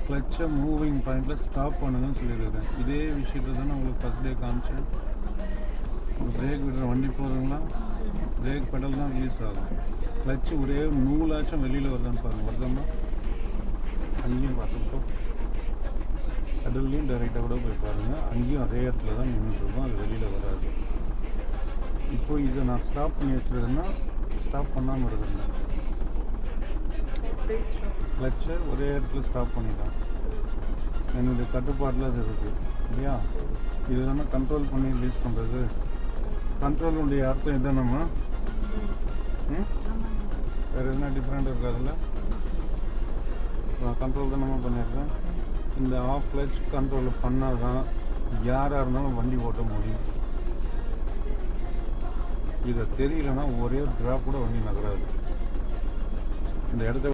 கிளச்சை மூவிங் பாயிண்டில் ஸ்டாப் பண்ணுங்கன்னு சொல்லியிருக்கேன். இதே விஷயத்தை தான் நான் உங்களுக்கு ஃபஸ்ட் டே காமிச்சேன். பிரேக் விடுற வண்டி போகிறதுங்களா, பிரேக் பெடல் தான் ரிலீஸ் ஆகும். கிளச்சு ஒரே நூலாச்சும் வெளியில் வருதான்னு பாருங்கள். வருதாம்மா? அங்கேயும் பார்த்துப்போ கடல்லையும் டைரெக்டாக கூட போய் பாருங்கள். அங்கேயும் அதே இடத்துல தான் நின்றுட்டுருக்கோம், அது வெளியில் வராது. இப்போ இதை நான் ஸ்டாப் பண்ணி வச்சுருக்கேன்னா ஸ்டாப் பண்ணாமல் இருக்கிறேன். கிளச்சை ஒரே இடத்துல ஸ்டாப் பண்ணிட்டேன். என்னுடைய கட்டுப்பாட்டில் அது இருக்குது இல்லையா? இது தானே கண்ட்ரோல் பண்ணி ரிலீஸ் பண்ணுறது. கண்ட்ரோலுடைய அர்த்தம் இதுதானம்மா? வேறு எதுனா டிஃப்ரெண்ட் இருக்காதுல்ல? கண்ட்ரோல் தான் நம்ம பண்ணியிருக்கேன். இந்த ஆஃப் கிளச் கண்ட்ரோல் பண்ணால் தான் யாராக இருந்தாலும் வண்டி ஓட்ட முடியும். இதை தெரியலன்னா ஒரே ட்ராப் கூட வண்டி நகராது. இந்த இடத்த